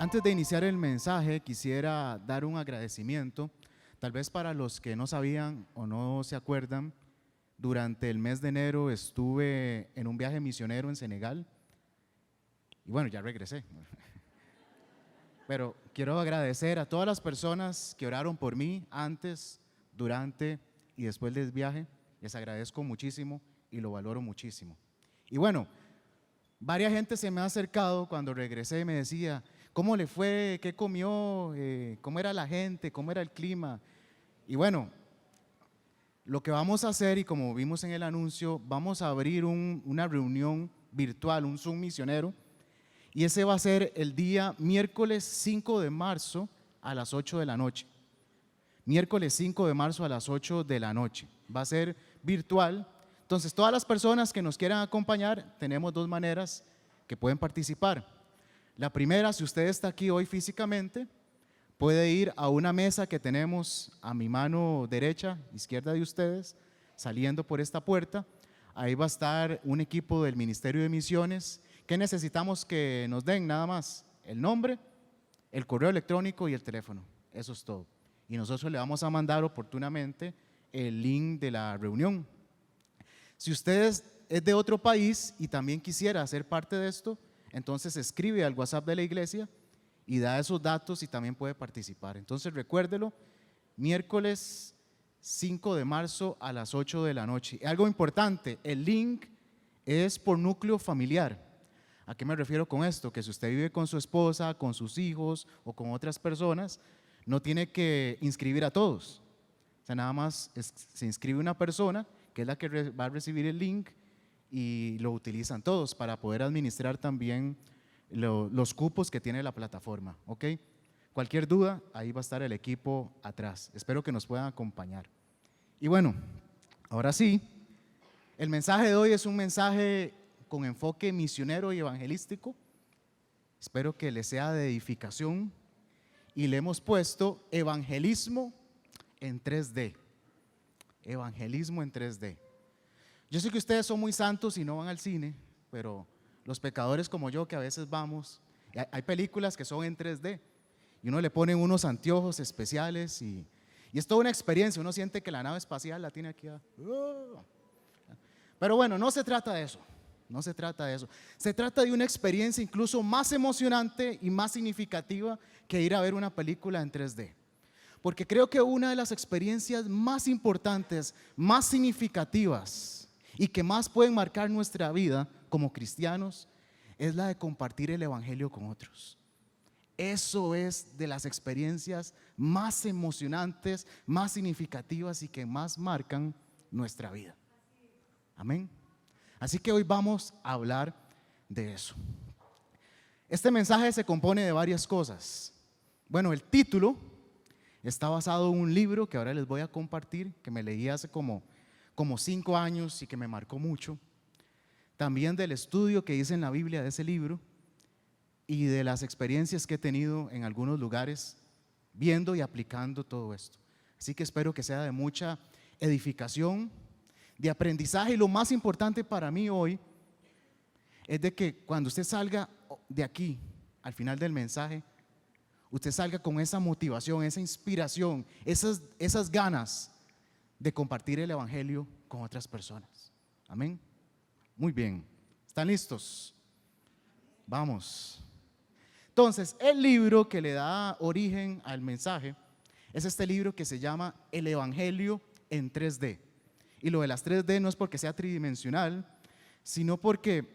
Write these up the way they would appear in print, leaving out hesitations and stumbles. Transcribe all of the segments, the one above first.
Antes de iniciar el mensaje, quisiera dar un agradecimiento, tal vez para los que no sabían o no se acuerdan. Durante el mes de enero estuve en un viaje misionero en Senegal y bueno, ya regresé. Pero quiero agradecer a todas las personas que oraron por mí antes, durante y después del viaje. Les agradezco muchísimo y lo valoro muchísimo. Y bueno, varias gente se me ha acercado cuando regresé y me decía, ¿cómo le fue? ¿Qué comió? ¿Cómo era la gente? ¿Cómo era el clima? Y bueno, lo que vamos a hacer, y como vimos en el anuncio, vamos a abrir una reunión virtual, un Zoom misionero, y ese va a ser el día miércoles 5 de marzo a las 8 de la noche. Miércoles 5 de marzo a las 8 de la noche. Va a ser virtual. Entonces, todas las personas que nos quieran acompañar, tenemos dos maneras que pueden participar. La primera, si usted está aquí hoy físicamente, puede ir a una mesa que tenemos a mi mano derecha, izquierda de ustedes, saliendo por esta puerta. Ahí va a estar un equipo del Ministerio de Misiones. ¿Qué necesitamos que nos den? Nada más el nombre, el correo electrónico y el teléfono. Eso es todo. Y nosotros le vamos a mandar oportunamente el link de la reunión. Si usted es de otro país y también quisiera ser parte de esto, entonces escribe al WhatsApp de la iglesia y da esos datos y también puede participar. Entonces recuérdelo, miércoles 5 de marzo a las 8 de la noche. Algo importante, el link es por núcleo familiar. ¿A qué me refiero con esto? Que si usted vive con su esposa, con sus hijos o con otras personas, no tiene que inscribir a todos. O sea, nada más se inscribe una persona que es la que va a recibir el link y lo utilizan todos para poder administrar también los cupos que tiene la plataforma, ¿ok? Cualquier duda, ahí va a estar el equipo atrás. Espero que nos puedan acompañar. Y bueno, ahora sí, el mensaje de hoy es un mensaje con enfoque misionero y evangelístico. Espero que les sea de edificación y le hemos puesto evangelismo en 3D. Evangelismo en 3D. Yo sé que ustedes son muy santos y no van al cine, pero los pecadores como yo que a veces vamos, hay películas que son en 3D y uno le pone unos anteojos especiales y es toda una experiencia. Uno siente que la nave espacial la tiene aquí. Pero bueno, no se trata de eso. No se trata de eso. Se trata de una experiencia incluso más emocionante y más significativa que ir a ver una película en 3D. Porque creo que una de las experiencias más importantes, más significativas y que más pueden marcar nuestra vida como cristianos es la de compartir el evangelio con otros. Eso es de las experiencias más emocionantes, más significativas y que más marcan nuestra vida. Amén. Así que hoy vamos a hablar de eso. Este mensaje se compone de varias cosas. Bueno, el título está basado en un libro que ahora les voy a compartir, que me leí hace como 5 años y que me marcó mucho. También del estudio que hice en la Biblia de ese libro y de las experiencias que he tenido en algunos lugares viendo y aplicando todo esto. Así que espero que sea de mucha edificación, de aprendizaje, y lo más importante para mí hoy es de que cuando usted salga de aquí, al final del mensaje, usted salga con esa motivación, esa inspiración, esas ganas de compartir el evangelio con otras personas. Amén. Muy bien, ¿están listos? Vamos. Entonces, el libro que le da origen al mensaje es este libro que se llama El Evangelio en 3D. Y lo de las 3D no es porque sea tridimensional, sino porque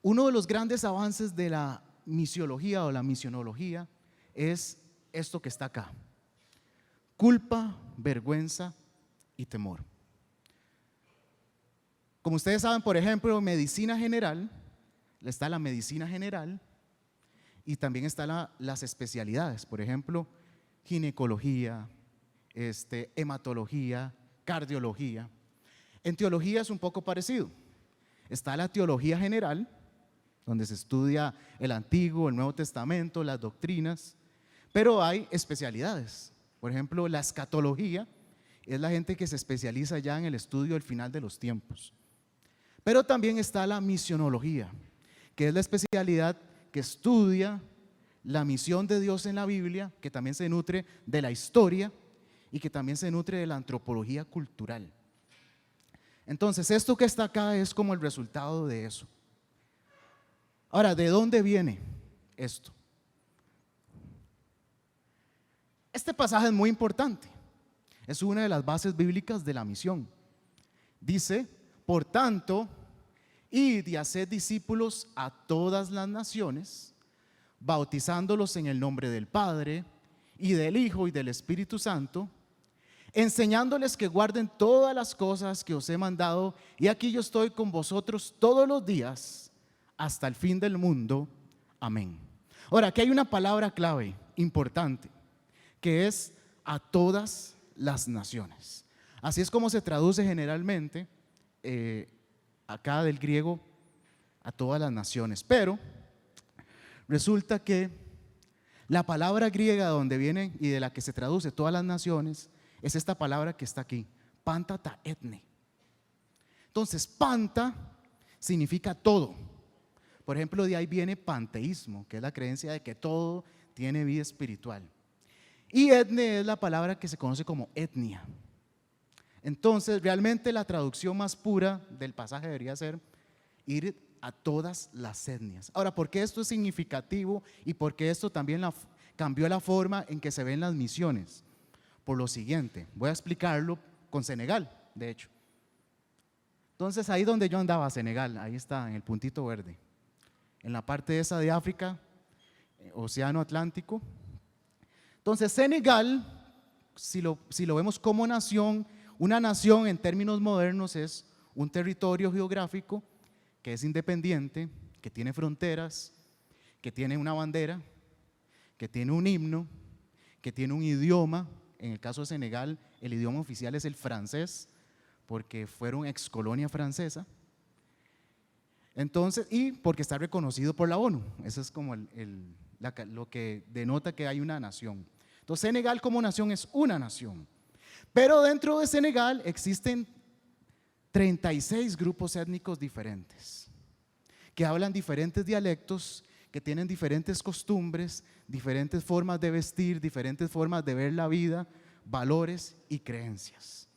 uno de los grandes avances de la misiología o la misionología es esto que está acá: culpa, vergüenza y temor. Como ustedes saben, por ejemplo, en medicina general está la medicina general y también están las especialidades, por ejemplo, ginecología, hematología, cardiología. En teología es un poco parecido. Está la teología general, donde se estudia el Antiguo, el Nuevo Testamento, las doctrinas, pero hay especialidades. Por ejemplo, la escatología es la gente que se especializa ya en el estudio del final de los tiempos. Pero también está la misionología, que es la especialidad que estudia la misión de Dios en la Biblia, que también se nutre de la historia y que también se nutre de la antropología cultural. Entonces, esto que está acá es como el resultado de eso. Ahora, ¿de dónde viene esto? Este pasaje es muy importante. Es una de las bases bíblicas de la misión. Dice, por tanto, id y haced discípulos a todas las naciones, bautizándolos en el nombre del Padre, y del Hijo, y del Espíritu Santo, enseñándoles que guarden todas las cosas que os he mandado, y aquí yo estoy con vosotros todos los días, hasta el fin del mundo. Amén. Ahora, aquí hay una palabra clave, importante, que es a todas las naciones. Así es como se traduce generalmente acá del griego a todas las naciones. Pero resulta que la palabra griega donde viene y de la que se traduce todas las naciones es esta palabra que está aquí, panta ta etne. Entonces, panta significa todo. Por ejemplo, de ahí viene panteísmo, que es la creencia de que todo tiene vida espiritual. Y etne es la palabra que se conoce como etnia. Entonces, realmente la traducción más pura del pasaje debería ser ir a todas las etnias. Ahora, ¿por qué esto es significativo y por qué esto también cambió la forma en que se ven las misiones? Por lo siguiente, voy a explicarlo con Senegal, de hecho. Entonces, ahí donde yo andaba, Senegal, ahí está, en el puntito verde, en la parte esa de África, Océano Atlántico. Entonces, Senegal, si lo vemos como nación, una nación en términos modernos es un territorio geográfico que es independiente, que tiene fronteras, que tiene una bandera, que tiene un himno, que tiene un idioma. En el caso de Senegal, el idioma oficial es el francés, porque fueron ex colonia francesa. Entonces, y porque está reconocido por la ONU. Eso es como lo que denota que hay una nación. Entonces, Senegal como nación es una nación. Pero dentro de Senegal existen 36 grupos étnicos diferentes, que hablan diferentes dialectos, que tienen diferentes costumbres, diferentes formas de vestir, diferentes formas de ver la vida, valores y creencias.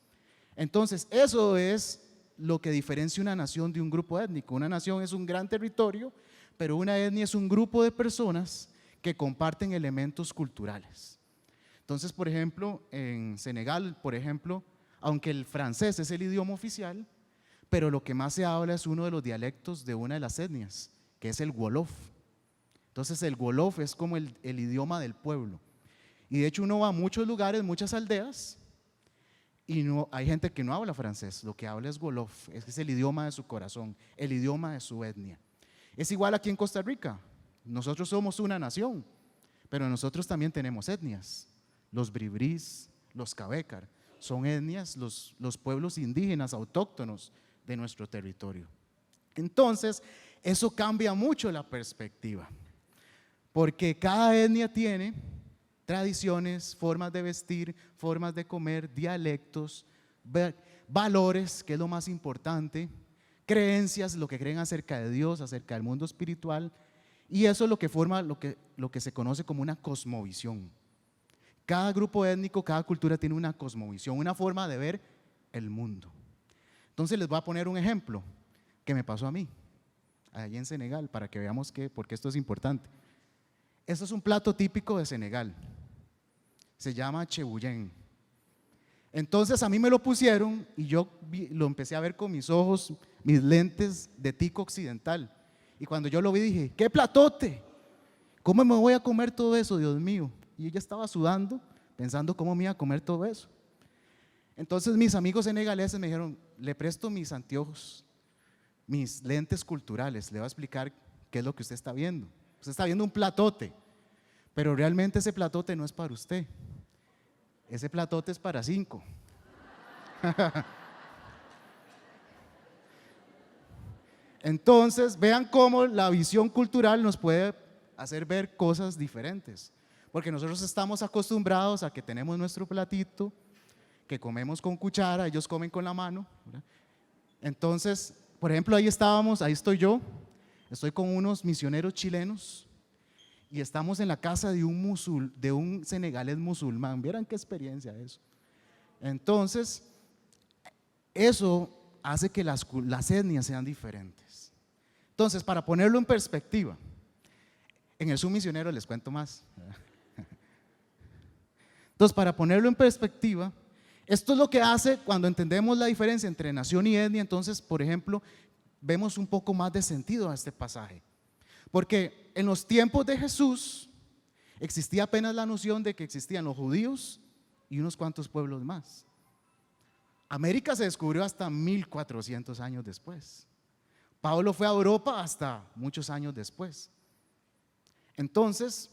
Entonces, eso es lo que diferencia una nación de un grupo étnico. Una nación es un gran territorio, pero una etnia es un grupo de personas que comparten elementos culturales. Entonces, por ejemplo, en Senegal, por ejemplo, aunque el francés es el idioma oficial, pero lo que más se habla es uno de los dialectos de una de las etnias, que es el Wolof. Entonces, el Wolof es como el idioma del pueblo. Y de hecho uno va a muchos lugares, muchas aldeas, y hay gente que no habla francés, lo que habla es Wolof, es el idioma de su corazón, el idioma de su etnia. Es igual aquí en Costa Rica, nosotros somos una nación, pero nosotros también tenemos etnias. Los bribrís, los cabécar, son etnias, los pueblos indígenas autóctonos de nuestro territorio. Entonces, eso cambia mucho la perspectiva, porque cada etnia tiene tradiciones, formas de vestir, formas de comer, dialectos, valores, que es lo más importante, creencias, lo que creen acerca de Dios, acerca del mundo espiritual, y eso es lo que forma lo que se conoce como una cosmovisión. Cada grupo étnico, cada cultura tiene una cosmovisión, una forma de ver el mundo. Entonces les voy a poner un ejemplo que me pasó a mí, allí en Senegal, para que veamos porque esto es importante. Esto es un plato típico de Senegal, se llama chebouyen. Entonces a mí me lo pusieron y yo lo empecé a ver con mis ojos, mis lentes de tico occidental. Y cuando yo lo vi dije, ¡qué platote! ¿Cómo me voy a comer todo eso, Dios mío? Y yo ya estaba sudando, pensando cómo me iba a comer todo eso. Entonces mis amigos senegaleses me dijeron, le presto mis anteojos, mis lentes culturales, le voy a explicar qué es lo que usted está viendo. Usted está viendo un platote, pero realmente ese platote no es para usted. Ese platote es para 5. Entonces, vean cómo la visión cultural nos puede hacer ver cosas diferentes. Porque nosotros estamos acostumbrados a que tenemos nuestro platito, que comemos con cuchara, ellos comen con la mano, ¿verdad? Entonces, por ejemplo, ahí estoy yo, estoy con unos misioneros chilenos y estamos en la casa de un senegalés musulmán. Vieran qué experiencia eso. Entonces, eso hace que las etnias sean diferentes. Entonces, para ponerlo en perspectiva, en el submisionero les cuento más. Entonces, para ponerlo en perspectiva, esto es lo que hace cuando entendemos la diferencia entre nación y etnia. Entonces, por ejemplo, vemos un poco más de sentido a este pasaje. Porque en los tiempos de Jesús existía apenas la noción de que existían los judíos y unos cuantos pueblos más. América se descubrió hasta 1400 años después. Pablo fue a Europa hasta muchos años después. Entonces,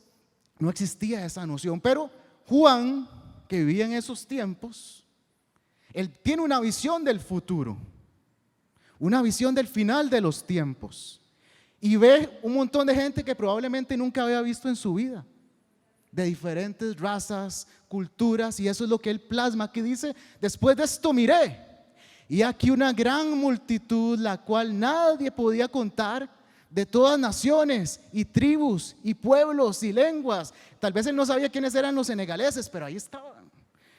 no existía esa noción. Pero Juan, que vivía en esos tiempos, él tiene una visión del futuro, una visión del final de los tiempos, y ve un montón de gente que probablemente nunca había visto en su vida, de diferentes razas, culturas, y eso es lo que él plasma, que dice: después de esto miré, y aquí una gran multitud, la cual nadie podía contar, de todas naciones y tribus y pueblos y lenguas. Tal vez él no sabía quiénes eran los senegaleses, pero ahí estaban.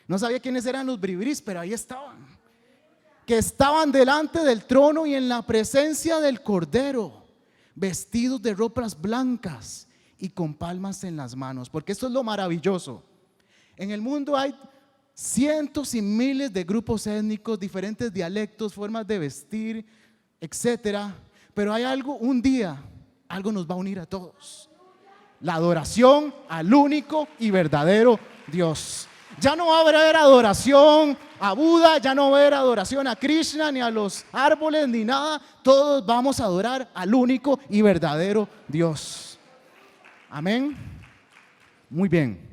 No sabía quiénes eran los bribris, pero ahí estaban. Que estaban delante del trono y en la presencia del Cordero, vestidos de ropas blancas y con palmas en las manos. Porque esto es lo maravilloso. En el mundo hay cientos y miles de grupos étnicos, diferentes dialectos, formas de vestir, etcétera. Pero hay algo, un día, algo nos va a unir a todos: la adoración al único y verdadero Dios. Ya no va a haber adoración a Buda, ya no va a haber adoración a Krishna, ni a los árboles, ni nada. Todos vamos a adorar al único y verdadero Dios. Amén. Muy bien.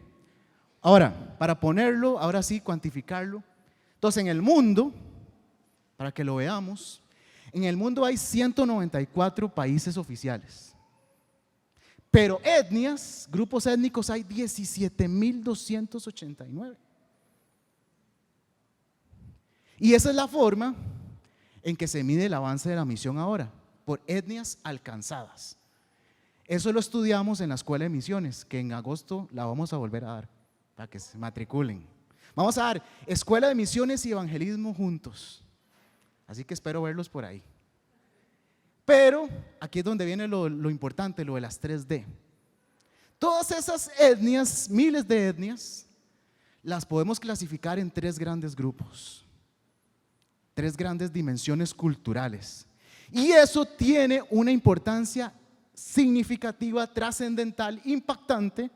Ahora, para ponerlo, ahora sí, cuantificarlo. Entonces, en el mundo, para que lo veamos, en el mundo hay 194 países oficiales, pero etnias, grupos étnicos, hay 17.289. Y esa es la forma en que se mide el avance de la misión ahora, por etnias alcanzadas. Eso lo estudiamos en la Escuela de Misiones, que en agosto la vamos a volver a dar, para que se matriculen. Vamos a dar Escuela de Misiones y Evangelismo juntos. Así que espero verlos por ahí. Pero aquí es donde viene lo importante, lo de las 3D. Todas esas etnias, miles de etnias, las podemos clasificar en 3 grandes grupos, 3 grandes dimensiones culturales. Y eso tiene una importancia significativa, trascendental, impactante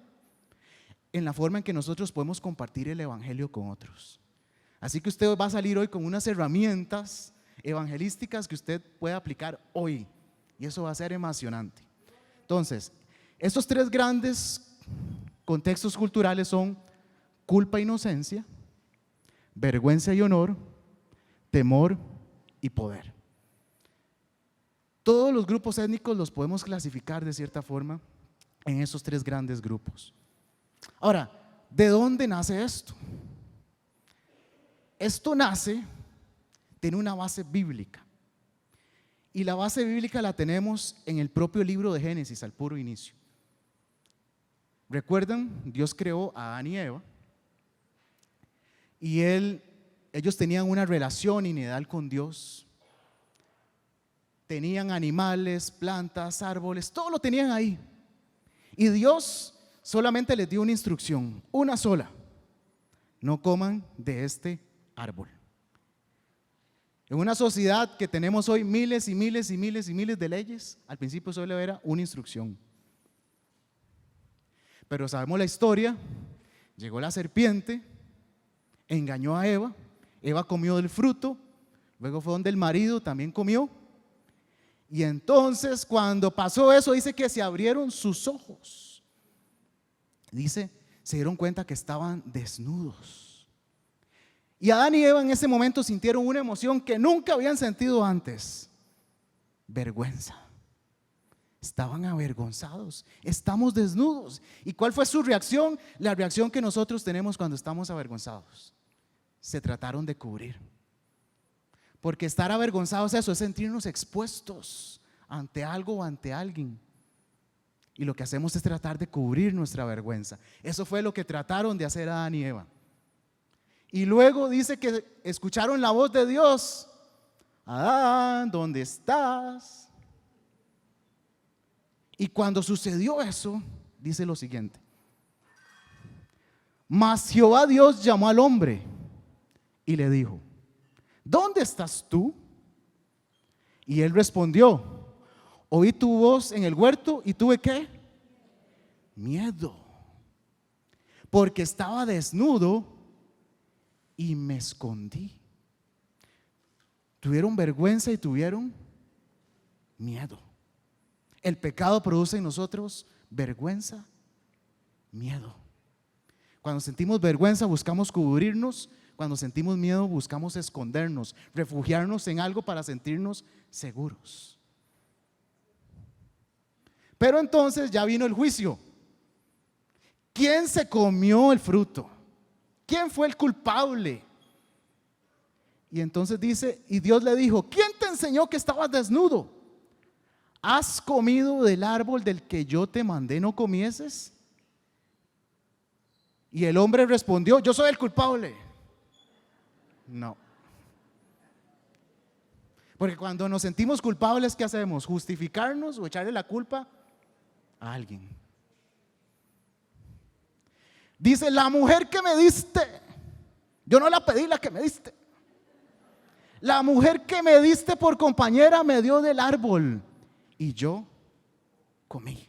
en la forma en que nosotros podemos compartir el evangelio con otros. Así que usted va a salir hoy con unas herramientas evangelísticas que usted puede aplicar hoy, y eso va a ser emocionante. Entonces, estos 3 grandes contextos culturales son culpa e inocencia, vergüenza y honor, temor y poder. Todos los grupos étnicos los podemos clasificar de cierta forma en esos 3 grandes grupos. Ahora, ¿de dónde nace esto? Esto nace, tiene una base bíblica, y la base bíblica la tenemos en el propio libro de Génesis, al puro inicio. ¿Recuerdan? Dios creó a Adán y Eva, y ellos tenían una relación inicial con Dios. Tenían animales, plantas, árboles, todo lo tenían ahí. Y Dios solamente les dio una instrucción, una sola: no coman de este árbol. En una sociedad que tenemos hoy miles y miles y miles y miles de leyes, al principio solo era una instrucción. Pero sabemos la historia. Llegó la serpiente, engañó a Eva, Eva comió del fruto, luego fue donde el marido también comió. Y entonces cuando pasó eso, dice que se abrieron sus ojos. Dice, se dieron cuenta que estaban desnudos. Y Adán y Eva en ese momento sintieron una emoción que nunca habían sentido antes: vergüenza. Estaban avergonzados, estamos desnudos. ¿Y cuál fue su reacción? La reacción que nosotros tenemos cuando estamos avergonzados: se trataron de cubrir. Porque estar avergonzados, eso es sentirnos expuestos ante algo o ante alguien. Y lo que hacemos es tratar de cubrir nuestra vergüenza. Eso fue lo que trataron de hacer Adán y Eva. Y luego dice que escucharon la voz de Dios. Adán, ¿dónde estás? Y cuando sucedió eso, dice lo siguiente. Mas Jehová Dios llamó al hombre y le dijo, ¿dónde estás tú? Y él respondió, oí tu voz en el huerto y tuve ¿qué? Miedo, porque estaba desnudo y me escondí. Tuvieron vergüenza y tuvieron miedo. El pecado produce en nosotros vergüenza, miedo. Cuando sentimos vergüenza buscamos cubrirnos, cuando sentimos miedo buscamos escondernos, refugiarnos en algo para sentirnos seguros. Pero entonces ya vino el juicio. ¿Quién se comió el fruto? ¿Quién fue el culpable? Y entonces dice, y Dios le dijo, ¿quién te enseñó que estabas desnudo? ¿Has comido del árbol del que yo te mandé no comieses? Y el hombre respondió, yo soy el culpable. No. Porque cuando nos sentimos culpables, ¿qué hacemos? ¿Justificarnos o echarle la culpa a alguien? Dice, la mujer que me diste, yo no la pedí, la que me diste. La mujer que me diste por compañera me dio del árbol y yo comí.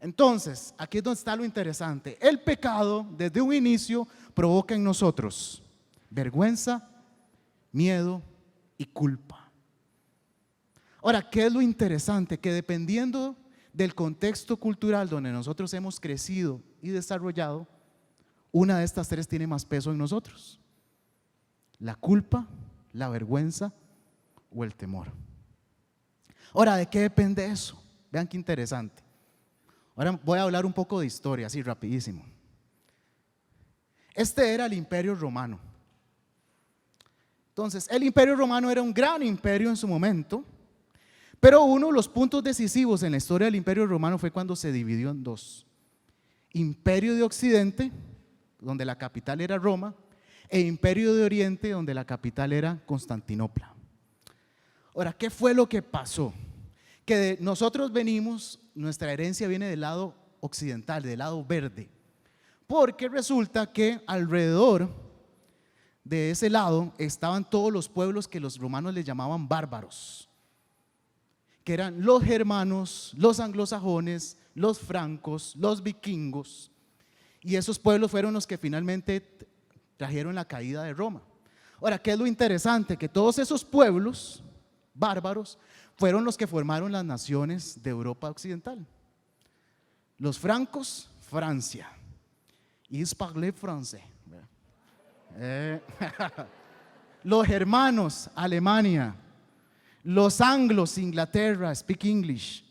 Entonces, aquí es donde está lo interesante. El pecado, desde un inicio, provoca en nosotros vergüenza, miedo y culpa. Ahora, ¿qué es lo interesante? Que dependiendo del contexto cultural donde nosotros hemos crecido y desarrollado, una de estas tres tiene más peso en nosotros: la culpa, la vergüenza o el temor. Ahora, ¿de qué depende eso? Vean qué interesante. Ahora voy a hablar un poco de historia, así rapidísimo. Este era el Imperio Romano. Entonces, el Imperio Romano era un gran imperio en su momento, pero uno de los puntos decisivos en la historia del Imperio Romano fue cuando se dividió en dos: Imperio de Occidente, donde la capital era Roma, e Imperio de Oriente, donde la capital era Constantinopla. Ahora, ¿qué fue lo que pasó? Que nosotros venimos, nuestra herencia viene del lado occidental, del lado verde, porque resulta que alrededor de ese lado estaban todos los pueblos que los romanos les llamaban bárbaros, que eran los germanos, los anglosajones, los francos, los vikingos, y esos pueblos fueron los que finalmente trajeron la caída de Roma. Ahora, ¿qué es lo interesante? Que todos esos pueblos bárbaros fueron los que formaron las naciones de Europa occidental. Los francos, Francia. Ils parlaient français. Los germanos, Alemania. Los anglos, Inglaterra, speak English.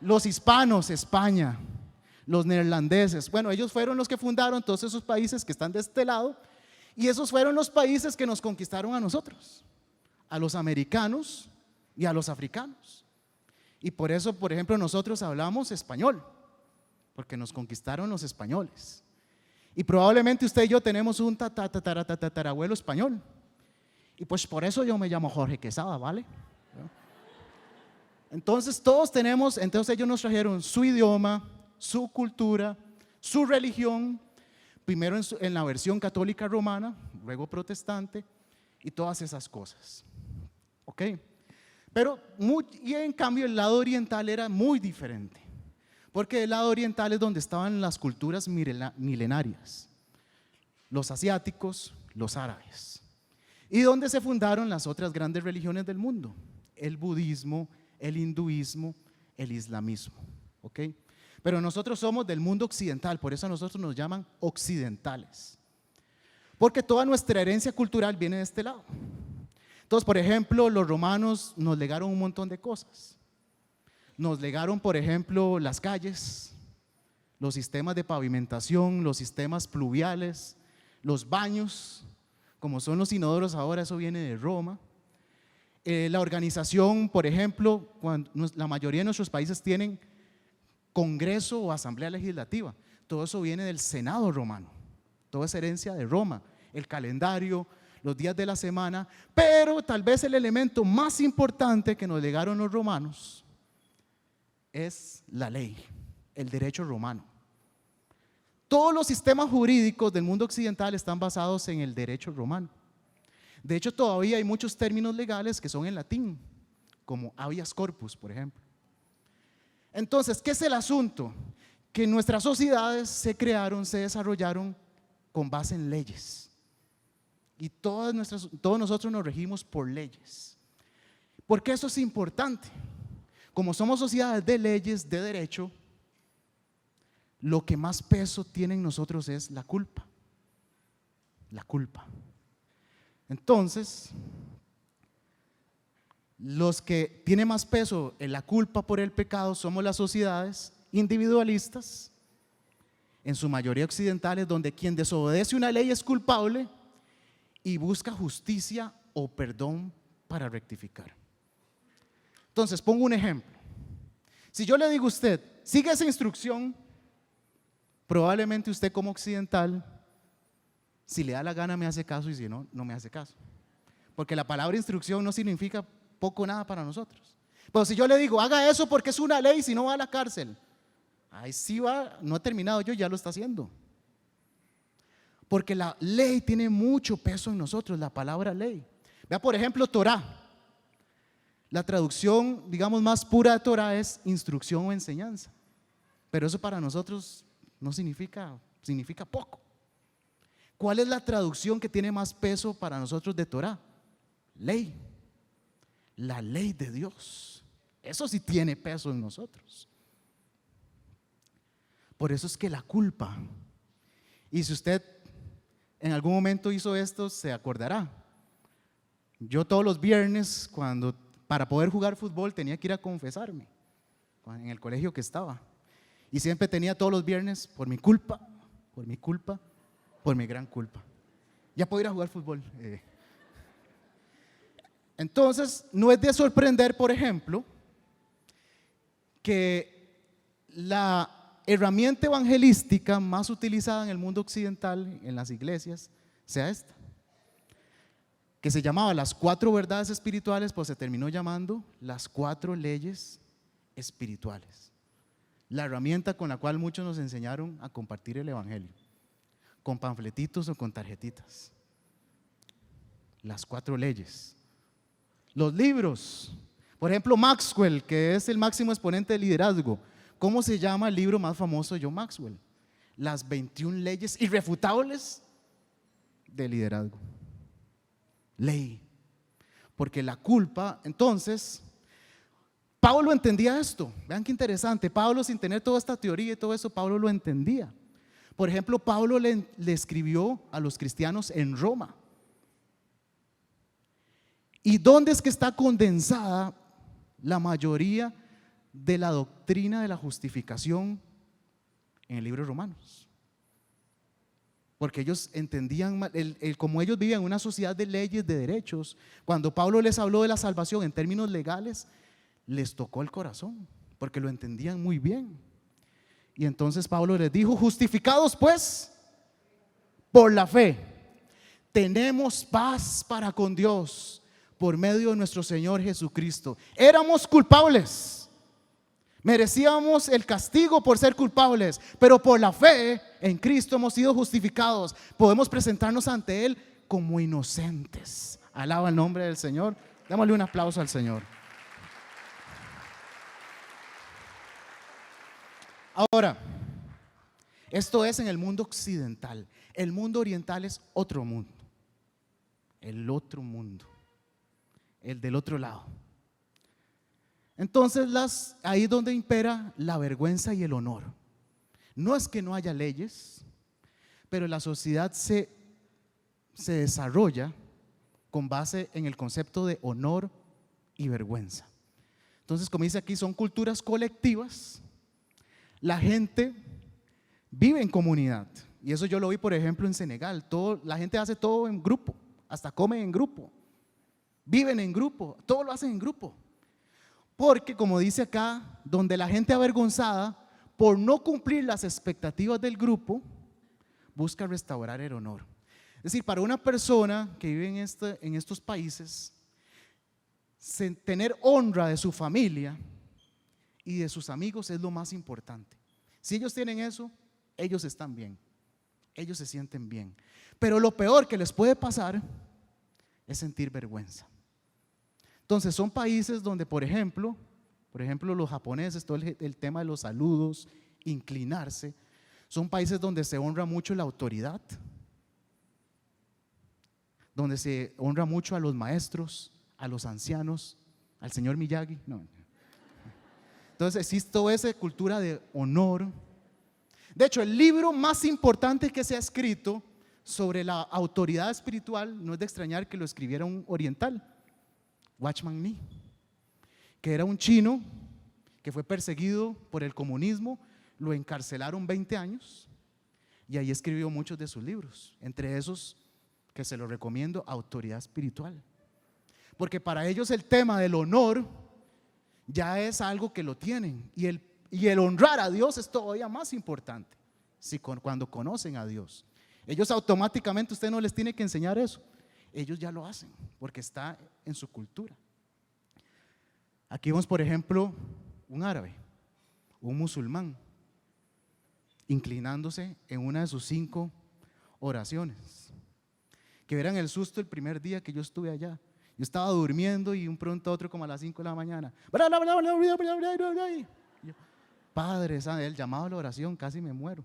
Los hispanos, España. Los neerlandeses, bueno, ellos fueron los que fundaron todos esos países que están de este lado, y esos fueron los países que nos conquistaron a nosotros, a los americanos y a los africanos. Y por eso, por ejemplo, nosotros hablamos español, porque nos conquistaron los españoles. Y probablemente usted y yo tenemos un tatarabuelo español. Y pues por eso yo me llamo Jorge Quesada, ¿vale? Entonces todos tenemos, entonces ellos nos trajeron su idioma, su cultura, su religión, primero en la versión católica romana, luego protestante, y todas esas cosas. ¿Ok? Pero y en cambio el lado oriental era muy diferente, porque el lado oriental es donde estaban las culturas milenarias, los asiáticos, los árabes, y donde se fundaron las otras grandes religiones del mundo: el budismo, el hinduismo, el islamismo. ¿Ok? Pero nosotros somos del mundo occidental, por eso a nosotros nos llaman occidentales, porque toda nuestra herencia cultural viene de este lado. Entonces, por ejemplo, los romanos nos legaron un montón de cosas. Nos legaron, por ejemplo, las calles, los sistemas de pavimentación, los sistemas pluviales, los baños, como son los inodoros ahora, eso viene de Roma. La organización, por ejemplo, cuando la mayoría de nuestros países tienen congreso o asamblea legislativa, todo eso viene del Senado romano, toda es herencia de Roma, el calendario, los días de la semana, pero tal vez el elemento más importante que nos legaron los romanos es la ley, el derecho romano. Todos los sistemas jurídicos del mundo occidental están basados en el derecho romano. De hecho, todavía hay muchos términos legales que son en latín, como habeas corpus, por ejemplo. Entonces, ¿qué es el asunto? Que nuestras sociedades se crearon, se desarrollaron con base en leyes. Y todos nosotros nos regimos por leyes. ¿Por qué eso es importante? Como somos sociedades de leyes, de derecho, lo que más peso tiene en nosotros es la culpa. La culpa. Entonces, los que tienen más peso en la culpa por el pecado somos las sociedades individualistas, en su mayoría occidentales, donde quien desobedece una ley es culpable y busca justicia o perdón para rectificar. Entonces, pongo un ejemplo. Si yo le digo a usted, sigue esa instrucción, probablemente usted como occidental, si le da la gana me hace caso y si no, no me hace caso. Porque la palabra instrucción no significa poco o nada para nosotros. Pero si yo le digo, haga eso porque es una ley, si no va a la cárcel. Ahí sí va, no he terminado yo, ya lo está haciendo. Porque la ley tiene mucho peso en nosotros, la palabra ley. Vea por ejemplo Torah. La traducción, digamos, más pura de Torah es instrucción o enseñanza. Pero eso para nosotros no significa poco. ¿Cuál es la traducción que tiene más peso para nosotros de Torah? Ley. La ley de Dios. Eso sí tiene peso en nosotros. Por eso es que la culpa, y si usted en algún momento hizo esto, se acordará. Yo todos los viernes, para poder jugar fútbol, tenía que ir a confesarme en el colegio que estaba. Y siempre tenía todos los viernes, por mi culpa, por mi gran culpa. Ya puedo ir a jugar fútbol. Entonces, no es de sorprender, por ejemplo, que la herramienta evangelística más utilizada en el mundo occidental, en las iglesias, sea esta, que se llamaba las 4 verdades espirituales, pues se terminó llamando las 4 leyes espirituales. La herramienta con la cual muchos nos enseñaron a compartir el evangelio, con panfletitos o con tarjetitas. Las 4 leyes. Los libros, por ejemplo Maxwell, que es el máximo exponente de liderazgo. ¿Cómo se llama el libro más famoso de John Maxwell? Las 21 leyes irrefutables de liderazgo. Ley. Porque la culpa, entonces, Pablo entendía esto. Vean qué interesante. Pablo, sin tener toda esta teoría y todo eso, Pablo lo entendía. Por ejemplo, Pablo le escribió a los cristianos en Roma. ¿Y dónde es que está condensada la mayoría de la doctrina de la justificación? En el libro de Romanos. Porque ellos entendían, como ellos vivían en una sociedad de leyes, de derechos, cuando Pablo les habló de la salvación en términos legales, les tocó el corazón, porque lo entendían muy bien. Y entonces Pablo les dijo: justificados pues por la fe, tenemos paz para con Dios por medio de nuestro Señor Jesucristo. Éramos culpables, merecíamos el castigo por ser culpables, pero por la fe en Cristo hemos sido justificados. Podemos presentarnos ante Él como inocentes. Alaba el nombre del Señor. Démosle un aplauso al Señor. Ahora, esto es en el mundo occidental. El mundo oriental es otro mundo. El otro mundo. El del otro lado. Entonces ahí es donde impera la vergüenza y el honor. No es que no haya leyes, pero la sociedad se desarrolla con base en el concepto de honor y vergüenza. Entonces, como dice aquí, son culturas colectivas. La gente vive en comunidad, y eso yo lo vi por ejemplo en Senegal. La gente hace todo en grupo, hasta come en grupo. viven en grupo, todo lo hacen en grupo. Porque como dice acá, donde la gente avergonzada por no cumplir las expectativas del grupo, busca restaurar el honor. Es decir, para una persona que vive en estos países, tener honra de su familia y de sus amigos es lo más importante. Si ellos tienen eso, ellos están bien, ellos se sienten bien. Pero lo peor que les puede pasar es sentir vergüenza. Entonces son países donde, por ejemplo los japoneses, todo el tema de los saludos, inclinarse, son países donde se honra mucho la autoridad, donde se honra mucho a los maestros, a los ancianos, al señor Miyagi. No. Entonces existe toda esa cultura de honor. De hecho, el libro más importante que se ha escrito sobre la autoridad espiritual, no es de extrañar que lo escribiera un oriental, Watchman Nee, que era un chino que fue perseguido por el comunismo, lo encarcelaron 20 años y ahí escribió muchos de sus libros, entre esos que se los recomiendo, Autoridad Espiritual. Porque para ellos el tema del honor ya es algo que lo tienen, y el honrar a Dios es todavía más importante cuando conocen a Dios. Ellos automáticamente, usted no les tiene que enseñar eso, ellos ya lo hacen porque está en su cultura. Aquí vemos, por ejemplo, un árabe, un musulmán, inclinándose en una de sus 5 oraciones. Que verán el susto el primer día que yo estuve allá. Yo estaba durmiendo y un pronto a otro como a las 5 de la mañana. Padre, el llamado a la oración, casi me muero.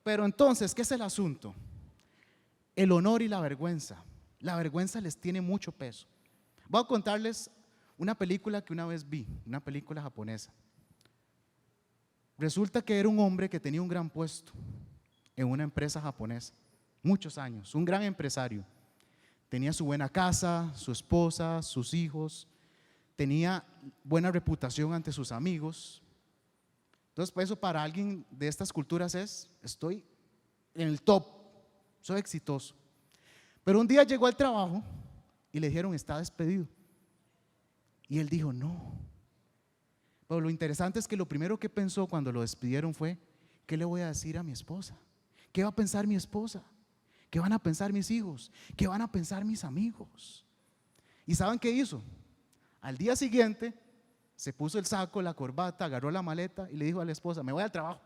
Pero entonces, ¿qué es el asunto? El honor y la vergüenza. La vergüenza les tiene mucho peso. Voy a contarles una película que una vez vi, una película japonesa. Resulta que era un hombre que tenía un gran puesto en una empresa japonesa, muchos años, un gran empresario. Tenía su buena casa, su esposa, sus hijos, tenía buena reputación ante sus amigos. Entonces, pues eso para alguien de estas culturas estoy en el top, soy exitoso. Pero un día llegó al trabajo y le dijeron, está despedido. Y él dijo, no. Pero lo interesante es que lo primero que pensó cuando lo despidieron fue, ¿qué le voy a decir a mi esposa? ¿Qué va a pensar mi esposa? ¿Qué van a pensar mis hijos? ¿Qué van a pensar mis amigos? ¿Y saben qué hizo? Al día siguiente se puso el saco, la corbata, agarró la maleta y le dijo a la esposa, me voy al trabajo.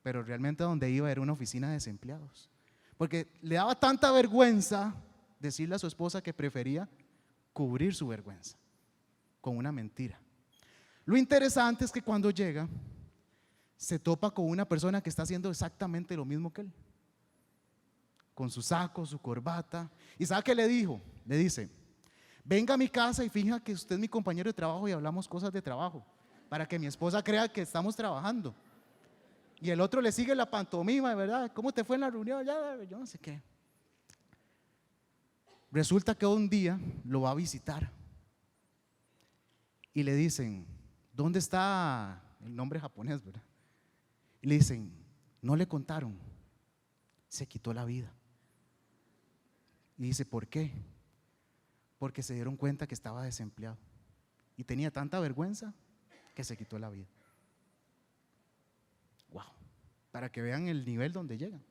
Pero realmente donde iba era una oficina de desempleados, porque le daba tanta vergüenza decirle a su esposa que prefería cubrir su vergüenza con una mentira. Lo interesante es que cuando llega se topa con una persona que está haciendo exactamente lo mismo que él, con su saco, su corbata. ¿Y sabe qué le dijo? Le dice, venga a mi casa y finja que usted es mi compañero de trabajo y hablamos cosas de trabajo, para que mi esposa crea que estamos trabajando. Y el otro le sigue la pantomima, ¿verdad? ¿Cómo te fue en la reunión? Ya, yo no sé qué. Resulta que un día lo va a visitar y le dicen, ¿dónde está el nombre japonés, verdad? Y le dicen, no le contaron, se quitó la vida. Y dice, ¿por qué? Porque se dieron cuenta que estaba desempleado y tenía tanta vergüenza que se quitó la vida. Wow, para que vean el nivel donde llegan.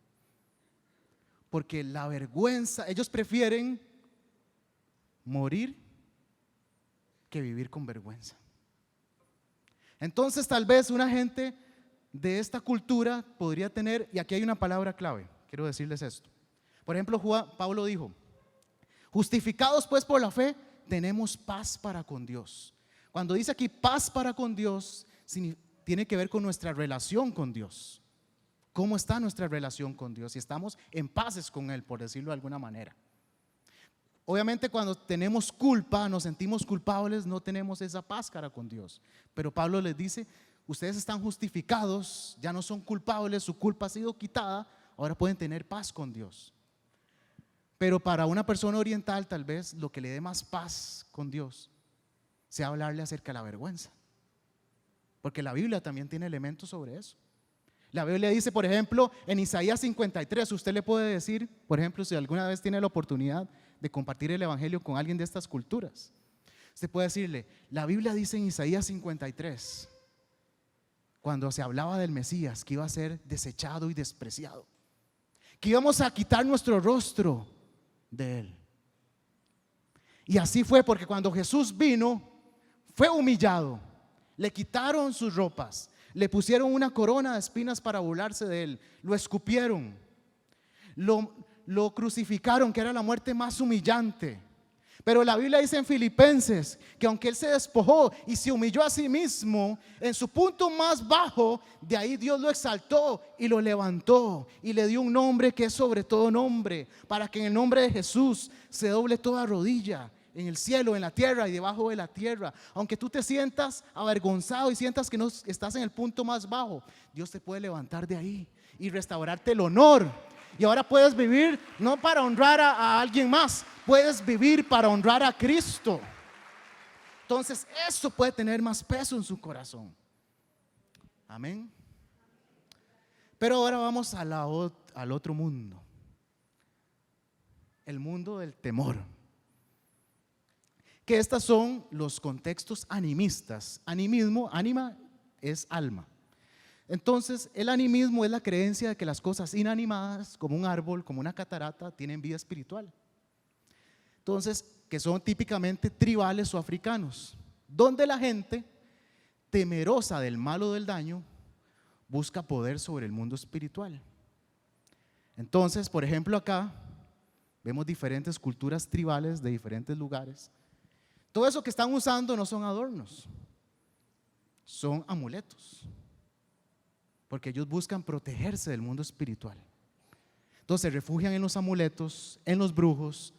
Porque la vergüenza, ellos prefieren morir que vivir con vergüenza. Entonces tal vez una gente de esta cultura podría tener, y aquí hay una palabra clave, quiero decirles esto. Por ejemplo, Pablo dijo, justificados pues por la fe, tenemos paz para con Dios. Cuando dice aquí paz para con Dios, tiene que ver con nuestra relación con Dios. ¿Cómo está nuestra relación con Dios? Si estamos en paces con Él, por decirlo de alguna manera. Obviamente cuando tenemos culpa, nos sentimos culpables, no tenemos esa paz para con Dios. Pero Pablo les dice, ustedes están justificados, ya no son culpables, su culpa ha sido quitada, ahora pueden tener paz con Dios. Pero para una persona oriental tal vez lo que le dé más paz con Dios sea hablarle acerca de la vergüenza. Porque la Biblia también tiene elementos sobre eso. La Biblia dice, por ejemplo, en Isaías 53, usted le puede decir, por ejemplo, si alguna vez tiene la oportunidad de compartir el evangelio con alguien de estas culturas, usted puede decirle, la Biblia dice en Isaías 53, cuando se hablaba del Mesías, que iba a ser desechado y despreciado, que íbamos a quitar nuestro rostro de él. Y así fue, porque cuando Jesús vino, fue humillado, le quitaron sus ropas, le pusieron una corona de espinas para burlarse de él, lo escupieron, lo crucificaron, que era la muerte más humillante. Pero la Biblia dice en Filipenses que aunque él se despojó y se humilló a sí mismo en su punto más bajo, de ahí Dios lo exaltó y lo levantó y le dio un nombre que es sobre todo nombre, para que en el nombre de Jesús se doble toda rodilla, en el cielo, en la tierra y debajo de la tierra. Aunque tú te sientas avergonzado y sientas que no estás en el punto más bajo, Dios te puede levantar de ahí y restaurarte el honor. Y ahora puedes vivir no para honrar a alguien más, puedes vivir para honrar a Cristo. Entonces eso puede tener más peso en su corazón. Amén. Pero ahora vamos al otro mundo, el mundo del temor. Que estos son los contextos animistas. Animismo, ánima es alma. Entonces el animismo es la creencia de que las cosas inanimadas, como un árbol, como una catarata, tienen vida espiritual. Entonces, que son típicamente tribales o africanos, donde la gente, temerosa del mal o del daño, busca poder sobre el mundo espiritual. Entonces, por ejemplo, acá vemos diferentes culturas tribales de diferentes lugares. Todo eso que están usando no son adornos, son amuletos, porque ellos buscan protegerse del mundo espiritual. Entonces se refugian en los amuletos, en los brujos,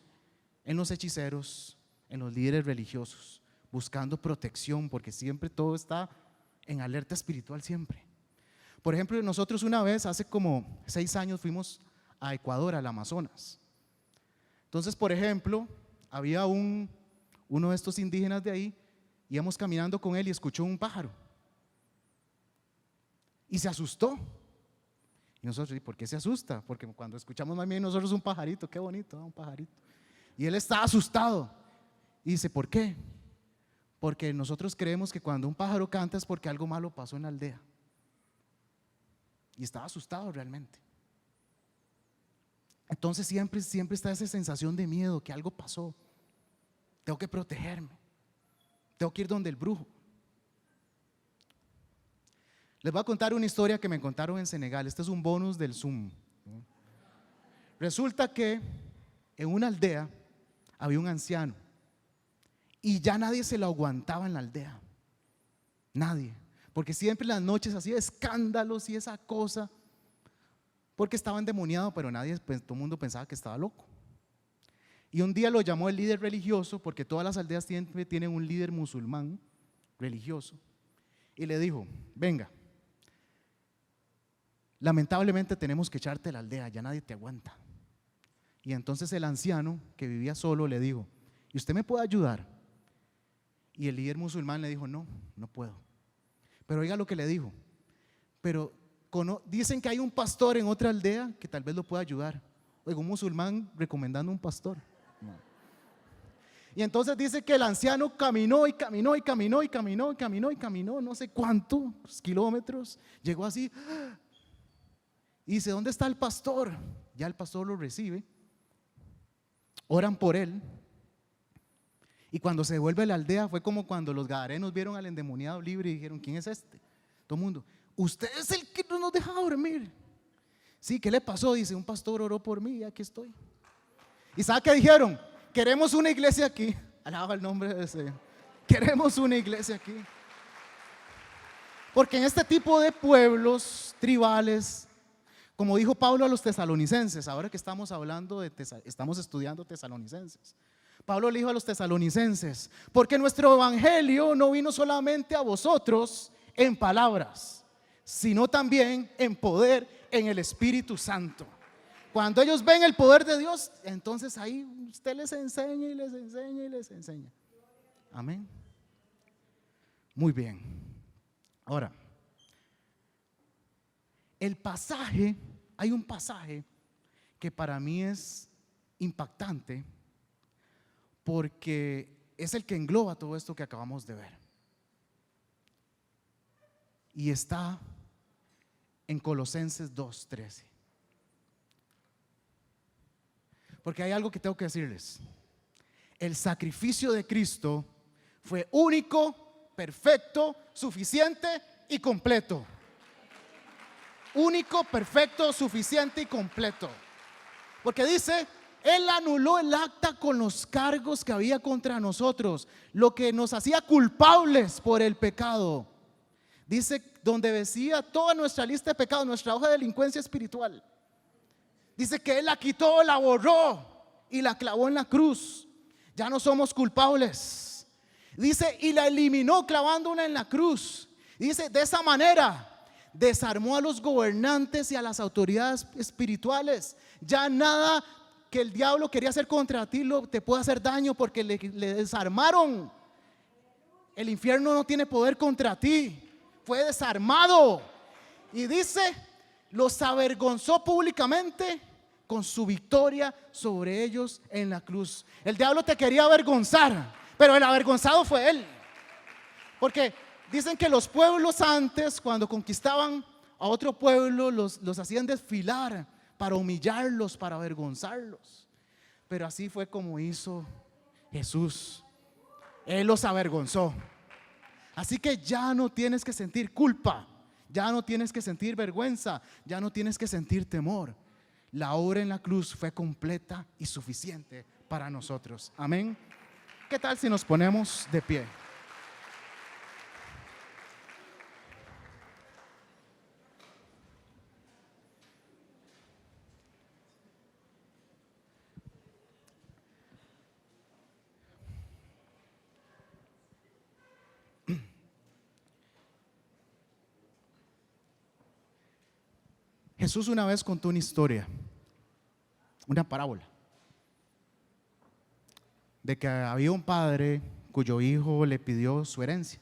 en los hechiceros, en los líderes religiosos, buscando protección, porque siempre todo está en alerta espiritual siempre. Por ejemplo, nosotros una vez, hace como 6 años, fuimos a Ecuador, al Amazonas. Entonces, por ejemplo, había uno de estos indígenas de ahí, íbamos caminando con él y escuchó un pájaro y se asustó. Y nosotros, ¿y por qué se asusta? Porque cuando escuchamos más bien nosotros un pajarito, qué bonito, un pajarito. Y él está asustado y dice, ¿por qué? Porque nosotros creemos que cuando un pájaro canta es porque algo malo pasó en la aldea. Y estaba asustado realmente. Entonces siempre está esa sensación de miedo, que algo pasó. Tengo que protegerme, tengo que ir donde el brujo. Les voy a contar una historia que me contaron en Senegal. Este es un bonus del Zoom. Resulta que en una aldea había un anciano y ya nadie se lo aguantaba en la aldea. Nadie, porque siempre en las noches hacía escándalos y esa cosa, porque estaba endemoniado, pero nadie, pues, todo el mundo pensaba que estaba loco. Y un día lo llamó el líder religioso, porque todas las aldeas tienen un líder musulmán religioso, y le dijo, venga, lamentablemente tenemos que echarte a la aldea, ya nadie te aguanta. Y entonces el anciano, que vivía solo, le dijo, ¿y usted me puede ayudar? Y el líder musulmán le dijo, no, no puedo. Pero oiga lo que le dijo, pero dicen que hay un pastor en otra aldea que tal vez lo pueda ayudar. Oiga, un musulmán recomendando un pastor. No. Y entonces dice que el anciano caminó y caminó y caminó y caminó y caminó y caminó no sé cuántos kilómetros, llegó así y dice, ¿dónde está el pastor? Ya el pastor lo recibe, oran por él, y cuando se devuelve a la aldea fue como cuando los gadarenos vieron al endemoniado libre y dijeron, ¿quién es este? Todo el mundo, usted es el que no nos deja dormir. Sí, ¿qué le pasó? Dice, un pastor oró por mí y aquí estoy. ¿Y sabe qué dijeron? Queremos una iglesia aquí. Alaba el nombre de Señor. Queremos una iglesia aquí. Porque en este tipo de pueblos tribales, como dijo Pablo a los tesalonicenses, ahora que estamos hablando estamos estudiando Tesalonicenses. Pablo le dijo a los tesalonicenses, porque nuestro evangelio no vino solamente a vosotros en palabras, sino también en poder, en el Espíritu Santo. Cuando ellos ven el poder de Dios, entonces ahí usted les enseña y les enseña y les enseña. Amén. Muy bien. Ahora, hay un pasaje que para mí es impactante porque es el que engloba todo esto que acabamos de ver. Y está en Colosenses 2:13. Porque hay algo que tengo que decirles. El sacrificio de Cristo fue único, perfecto, suficiente y completo. Único, perfecto, suficiente y completo. Porque dice, Él anuló el acta con los cargos que había contra nosotros, lo que nos hacía culpables por el pecado. Dice, donde decía toda nuestra lista de pecados, nuestra hoja de delincuencia espiritual. Dice que Él la quitó, la borró y la clavó en la cruz. Ya no somos culpables. Dice, y la eliminó clavándola en la cruz. Dice, de esa manera desarmó a los gobernantes y a las autoridades espirituales. Ya nada que el diablo quería hacer contra ti te puede hacer daño, porque le desarmaron. El infierno no tiene poder contra ti. Fue desarmado. Y dice, los avergonzó públicamente con su victoria sobre ellos en la cruz. El diablo te quería avergonzar, pero el avergonzado fue Él. Porque dicen que los pueblos antes, cuando conquistaban a otro pueblo, los hacían desfilar para humillarlos, para avergonzarlos. Pero así fue como hizo Jesús. Él los avergonzó. Así que ya no tienes que sentir culpa, ya no tienes que sentir vergüenza, ya no tienes que sentir temor. La obra en la cruz fue completa y suficiente para nosotros. Amén. ¿Qué tal si nos ponemos de pie? Jesús una vez contó una historia, una parábola, de que había un padre cuyo hijo le pidió su herencia.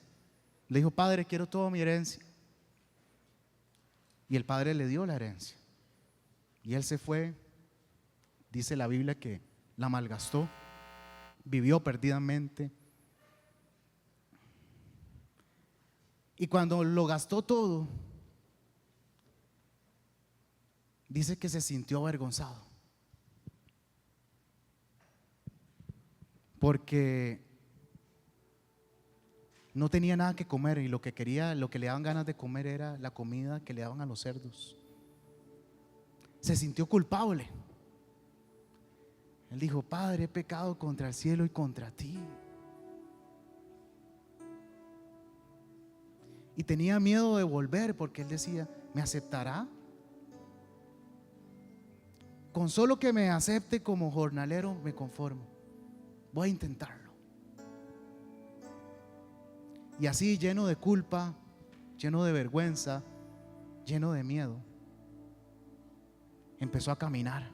Le dijo, padre, quiero toda mi herencia. Y el padre le dio la herencia. Y él se fue, dice la Biblia que la malgastó, vivió perdidamente. Y cuando lo gastó todo, dice que se sintió avergonzado, porque no tenía nada que comer, y lo que quería, lo que le daban ganas de comer era la comida que le daban a los cerdos. Se sintió culpable. Él dijo, Padre, he pecado contra el cielo y contra ti. Y tenía miedo de volver, porque él decía, ¿me aceptará? Con solo que me acepte como jornalero me conformo. Voy a intentarlo. Y así, lleno de culpa, lleno de vergüenza, lleno de miedo, empezó a caminar.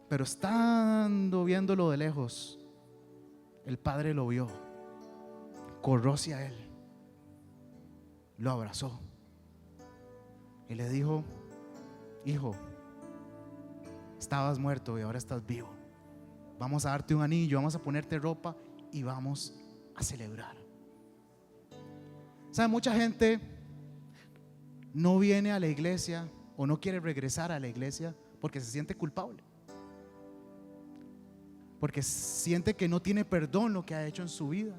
Pero estando viéndolo de lejos, el padre lo vio, corrió hacia él, lo abrazó y le dijo, hijo, estabas muerto y ahora estás vivo. Vamos a darte un anillo, vamos a ponerte ropa y vamos a celebrar. ¿Sabe? Mucha gente no viene a la iglesia o no quiere regresar a la iglesia porque se siente culpable, porque siente que no tiene perdón lo que ha hecho en su vida.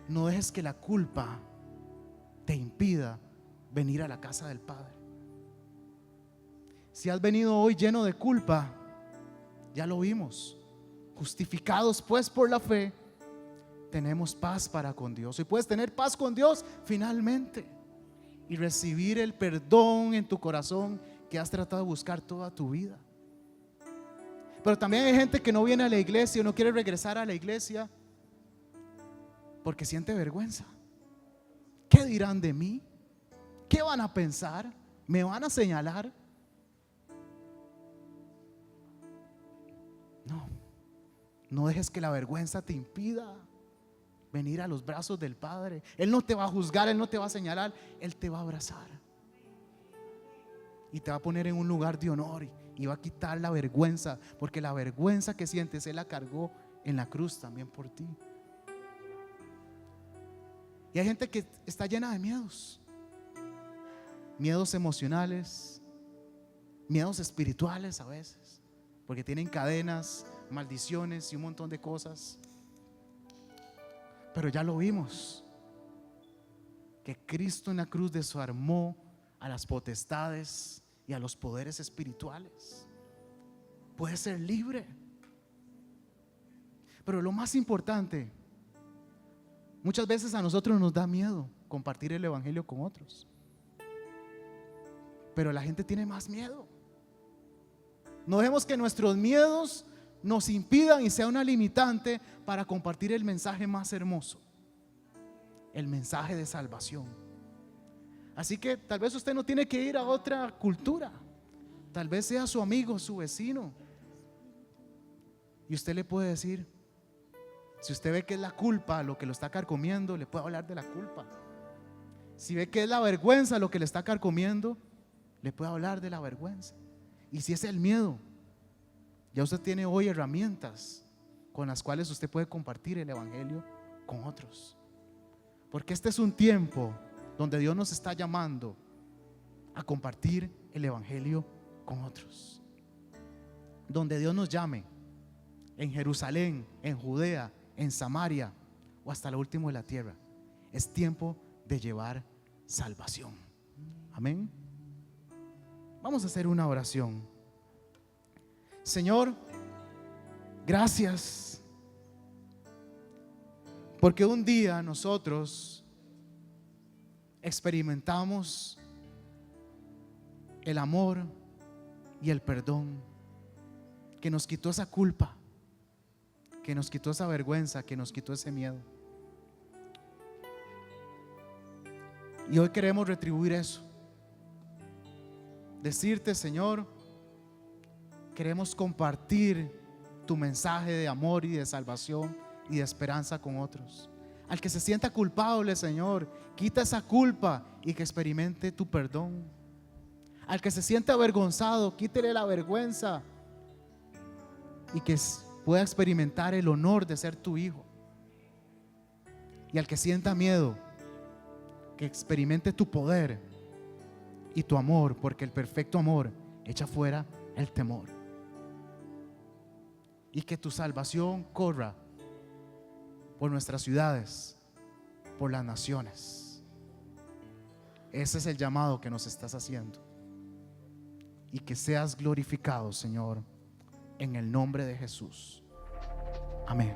No dejes que la culpa te impida venir a la casa del Padre. Si has venido hoy lleno de culpa, ya lo vimos. Justificados pues por la fe, tenemos paz para con Dios. Y puedes tener paz con Dios finalmente y recibir el perdón en tu corazón que has tratado de buscar toda tu vida. Pero también hay gente que no viene a la iglesia o no quiere regresar a la iglesia porque siente vergüenza. ¿Qué dirán de mí? ¿Qué van a pensar? ¿Me van a señalar? No dejes que la vergüenza te impida. venir a los brazos del Padre. Él no te va a juzgar, Él no te va a señalar, Él te va a abrazar y te va a poner en un lugar de honor y va a quitar la vergüenza, porque la vergüenza que sientes Él la cargó en la cruz también por ti. Y hay gente que está llena de miedos, miedos emocionales, miedos espirituales a veces, porque tienen cadenas, maldiciones y un montón de cosas. Pero ya lo vimos, que Cristo en la cruz desarmó a las potestades y a los poderes espirituales. Puedes ser libre. Pero lo más importante, muchas veces a nosotros nos da miedo compartir el evangelio con otros, pero la gente tiene más miedo. No dejemos que nuestros miedos nos impidan y sea una limitante para compartir el mensaje más hermoso, el mensaje de salvación. Así que tal vez usted no tiene que ir a otra cultura, tal vez sea su amigo, su vecino, y usted le puede decir, si usted ve que es la culpa lo que lo está carcomiendo, le puede hablar de la culpa. Si ve que es la vergüenza lo que le está carcomiendo, le puede hablar de la vergüenza. Y si es el miedo, ya usted tiene hoy herramientas con las cuales usted puede compartir el evangelio con otros. Porque este es un tiempo donde Dios nos está llamando a compartir el evangelio con otros. Donde Dios nos llame, en Jerusalén, en Judea, en Samaria o hasta lo último de la tierra, es tiempo de llevar salvación. Amén. Vamos a hacer una oración. Señor, gracias, porque un día nosotros experimentamos el amor y el perdón que nos quitó esa culpa, que nos quitó esa vergüenza, que nos quitó ese miedo. Y hoy queremos retribuir eso. Decirte, Señor, queremos compartir tu mensaje de amor y de salvación y de esperanza con otros. Al que se sienta culpable, Señor, quita esa culpa y que experimente tu perdón. Al que se sienta avergonzado, quítele la vergüenza y que pueda experimentar el honor de ser tu hijo. Y al que sienta miedo, que experimente tu poder y tu amor, porque el perfecto amor echa fuera el temor. Y que tu salvación corra por nuestras ciudades, por las naciones. Ese es el llamado que nos estás haciendo. Y que seas glorificado, Señor, en el nombre de Jesús. Amén.